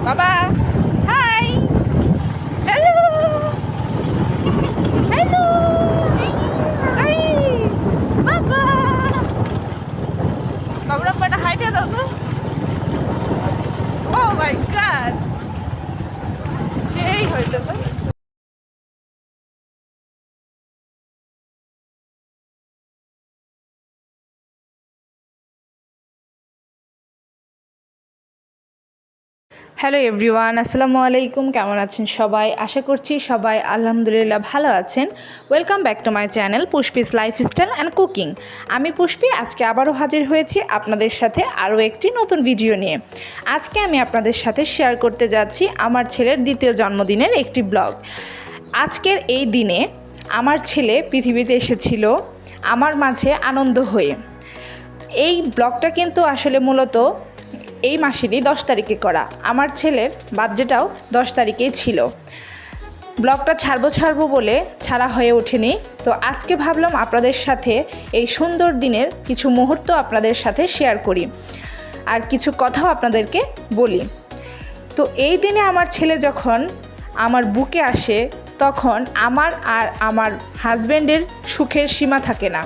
বাবা hi hello hello hi বাবা বাবুরা পাটা হাই দিয়ে দাও তো ও মাই গড সেই হইতো তো হ্যালো এভরিওয়ান, আসসালামু আলাইকুম। কেমন আছেন সবাই? আশা করছি সবাই আলহামদুলিল্লাহ ভালো আছেন। Welcome back to my channel Pushpi's lifestyle and cooking. আমি পুষ্পি আজকে আবারও হাজির হয়েছি আপনাদের সাথে আরও একটি নতুন ভিডিও নিয়ে। আজকে আমি আপনাদের সাথে শেয়ার করতে যাচ্ছি আমার ছেলের দ্বিতীয় জন্মদিনের একটি ব্লগ। আজকের এই দিনে আমার ছেলে পৃথিবীতে এসেছিল আমার মাঝে আনন্দ হয়ে। এই ব্লগটা কিন্তু আসলে মূলত এই মাসেরই 10 তারিখে করা। আমার ছেলের বার্থডেটাও 10 তারিখেই ছিল। ব্লগটা ছাড়বো বলে ছাড়া হয়ে ওঠেনি। তো আজকে ভাবলাম আপনাদের সাথে এই সুন্দর দিনের কিছু মুহূর্ত আপনাদের সাথে শেয়ার করি আর কিছু কথাও আপনাদেরকে বলি। তো এই দিনে আমার ছেলে যখন আমার বুকে আসে তখন আমার আর আমার হাজব্যান্ডের সুখের সীমা থাকে না।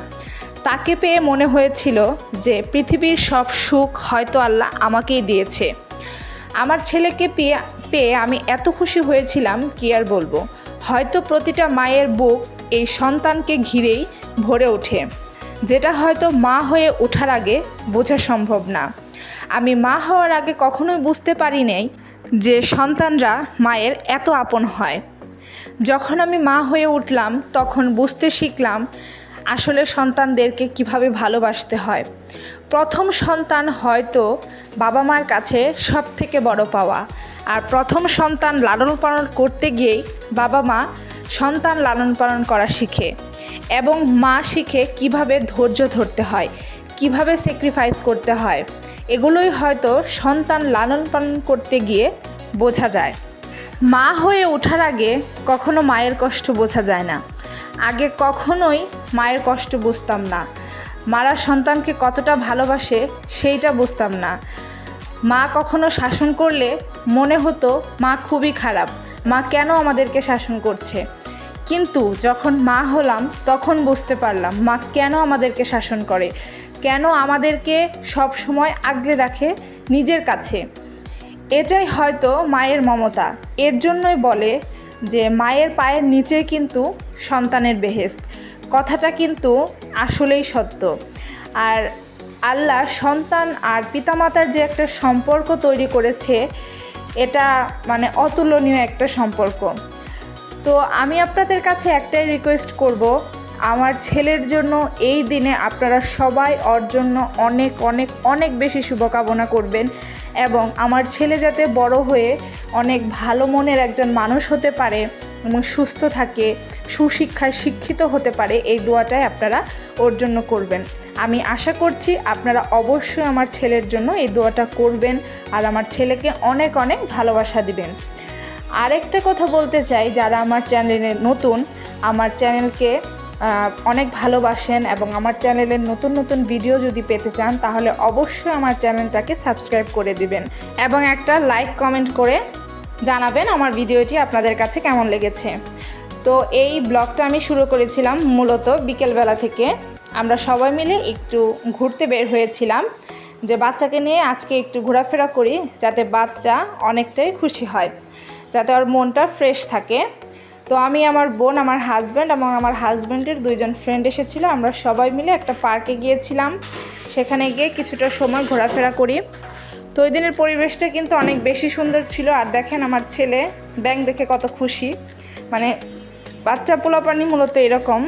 তাকে পেয়ে মনে হয়েছিল যে পৃথিবীর সব সুখ হয়তো আল্লাহ আমাকেই দিয়েছে। আমার ছেলেকে পেয়ে আমি এত খুশি হয়েছিলাম কি আর বলবো। হয়তো প্রতিটা মায়ের বুক এই সন্তানকে ঘিরেই ভরে ওঠে, যেটা হয়তো মা হয়ে ওঠার আগে বোঝা সম্ভব না। আমি মা হওয়ার আগে কখনোই বুঝতে পারি নাই যে সন্তানরা মায়ের এত আপন হয়। যখন আমি মা হয়ে উঠলাম তখন বুঝতে শিখলাম আসলে সন্তানদেরকে কিভাবে ভালোবাসতে হয়। প্রথম সন্তান হয়তো বাবা মার কাছে সব থেকে বড় পাওয়া, আর প্রথম সন্তান লালন পালন করতে গিয়েই বাবা মা সন্তান লালন পালন করা শিখে এবং মা শিখে কিভাবে ধৈর্য ধরতে হয়, কিভাবে স্যাক্রিফাইস করতে হয়। এগুলোই হয়তো সন্তান লালন পালন করতে গিয়ে বোঝা যায়। মা হয়ে ওঠার আগে কখনো মায়ের কষ্ট বোঝা যায় না। আগে কখনোই মায়ের কষ্ট বুঝতাম না। মারা সন্তানকে কতটা ভালোবাসে সেইটা বুঝতাম না। মা কখনো শাসন করলে মনে হতো মা খুবই খারাপ, মা কেন আমাদেরকে শাসন করছে। কিন্তু যখন মা হলাম তখন বুঝতে পারলাম মা কেন আমাদেরকে শাসন করে, কেন আমাদেরকে সব সময় আগলে রাখে নিজের কাছে। এটাই হয়তো মায়ের মমতা। এর জন্যই বলে যে মায়ের পায়ের নিচে কিন্তু সন্তানের বেহেশত। কথাটা কিন্তু আসলেই সত্য। আর আল্লাহ সন্তান আর পিতামাতার যে একটা সম্পর্ক তৈরি করেছে, এটা মানে অতুলনীয় একটা সম্পর্ক। তো আমি আপনাদের কাছে একটাই রিকোয়েস্ট করব, আমার ছেলের জন্য এই দিনে আপনারা সবাই ওর জন্য অনেক অনেক অনেক বেশি শুভকামনা করবেন এবং আমার ছেলে যাতে বড় হয়ে অনেক ভালো মনের একজন মানুষ হতে পারে এবং সুস্থ থাকে, সুশিক্ষায় শিক্ষিত হতে পারে, এই দোয়াটাই আপনারা ওর জন্য করবেন। আমি আশা করছি আপনারা অবশ্যই আমার ছেলের জন্য এই দোয়াটা করবেন আর আমার ছেলেকে অনেক অনেক ভালোবাসা দিবেন। আরেকটা কথা বলতে চাই, যারা আমার চ্যানেলে নতুন, আমার চ্যানেলকে অনেক ভালোবাসেন এবং আমার চ্যানেলের নতুন নতুন ভিডিও যদি পেতে চান তাহলে অবশ্যই আমার চ্যানেলটাকে সাবস্ক্রাইব করে দিবেন এবং একটা লাইক কমেন্ট করে জানাবেন আমার ভিডিওটি আপনাদের কাছে কেমন লেগেছে। তো এই ব্লগটা আমি শুরু করেছিলাম মূলত বিকেলবেলা থেকে। আমরা সবাই মিলে একটু ঘুরতে বের হয়েছিলাম যে বাচ্চাকে নিয়ে আজকে একটু ঘোরাফেরা করি, যাতে বাচ্চা অনেকটাই খুশি হয়, যাতে ওর মনটা ফ্রেশ থাকে। তো আমি, আমার বোন, আমার হাজব্যান্ড এবং আমার হাজব্যান্ডের 2জন ফ্রেন্ড এসেছিলো। আমরা সবাই মিলে একটা পার্কে গিয়েছিলাম। সেখানে গিয়ে কিছুটা সময় ঘোরাফেরা করি। তো ওই দিনের পরিবেশটা কিন্তু অনেক বেশি সুন্দর ছিল। আর দেখেন আমার ছেলে ব্যাঙ দেখে কত খুশি। মানে বাচ্চা পোলাপানি মূলত এরকম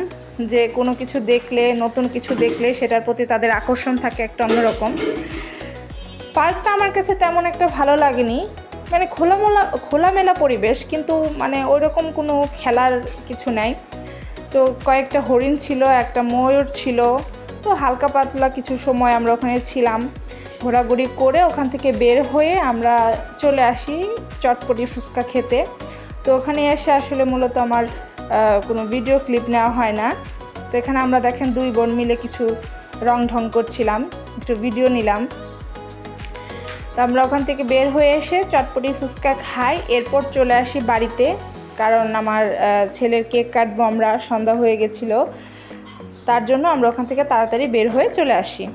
যে কোনো কিছু দেখলে, নতুন কিছু দেখলে সেটার প্রতি তাদের আকর্ষণ থাকে একটা অন্যরকম। পার্কটা আমার কাছে তেমন একটা ভালো লাগেনি, মানে খোলামেলা পরিবেশ, কিন্তু মানে ওইরকম কোনো খেলার কিছু নাই। তো কয়েকটা হরিণ ছিল, একটা ময়ূর ছিল। তো হালকা পাতলা কিছু সময় আমরা ওখানে ছিলাম, ঘোরাঘুরি করে ওখান থেকে বের হয়ে আমরা চলে আসি চটপটি ফুচকা খেতে। তো ওখানে এসে আসলে মূলত আমার কোনো ভিডিও ক্লিপ নেওয়া হয় না। তো এখানে আমরা দেখেন 2 বোন মিলে কিছু রং ঢং করছিলাম, একটু ভিডিও নিলাম। তো আমরা ওখান থেকে বের হয়ে এসে চটপটি ফুচকা খাই, এরপর চলে আসি বাড়িতে, কারণ আমার ছেলের কেক কাটবো আমরা, সন্ধ্যা হয়ে গেছিলো, তার জন্য আমরা ওখান থেকে তাড়াতাড়ি বের হয়ে চলে আসি।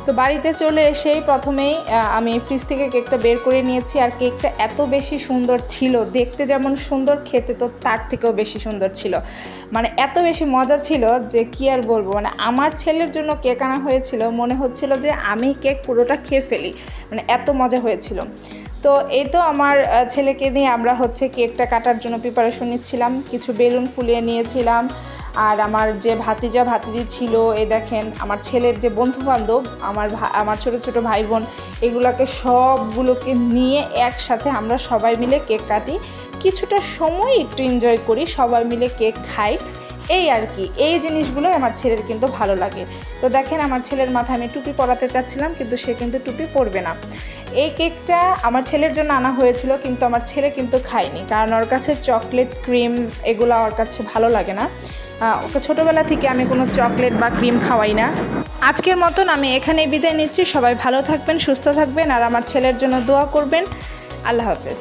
তো বাড়িতে চলে এসেই প্রথমেই আমি ফ্রিজ থেকে কেকটা বের করে নিয়েছি, আর কেকটা এত বেশি সুন্দর ছিল, দেখতে যেমন সুন্দর, খেতে তো তার থেকেও বেশি সুন্দর ছিল। মানে এত বেশি মজা ছিল যে কি আর বলবো। মানে আমার ছেলের জন্য কেক আনা হয়েছিল, মনে হচ্ছিল যে আমি কেক পুরোটা খেয়ে ফেলি, মানে এত মজা হয়েছিল। তো এই তো আমার ছেলেকে নিয়ে আমরা কেকটা কাটার জন্য প্রিপারেশন নিচ্ছিলাম, কিছু বেলুন ফুলিয়ে নিয়েছিলাম। আর আমার যে ভাতিজি ছিল, এই দেখেন আমার ছেলের যে বন্ধুবান্ধব, আমার ছোট ছোট ভাই বোন, এগুলোকে সবগুলোকে নিয়ে একসাথে আমরা সবাই মিলে কেক কাটি, কিছুটা সময় একটু এনজয় করি, সবাই মিলে কেক খাই, এই আর কি। এই জিনিসগুলো আমার ছেলের কিন্তু ভালো লাগে। তো দেখেন আমার ছেলের মাথায় আমি টুপি পরাতে চাচ্ছিলাম, কিন্তু সে কিন্তু টুপি পরবে না। এই কেকটা আমার ছেলের জন্য আনা হয়েছিল, কিন্তু আমার ছেলে কিন্তু খায়নি, কারণ ওর কাছে চকলেট ক্রিম এগুলো ওর কাছে ভালো লাগে না। ওকে ছোটোবেলা থেকে আমি কোনো চকলেট বা ক্রিম খাওয়াই না। আজকের মতন আমি এখানেই বিদায় নিচ্ছি। সবাই ভালো থাকবেন, সুস্থ থাকবেন, আর আমার ছেলের জন্য দোয়া করবেন। আল্লাহ হাফেজ।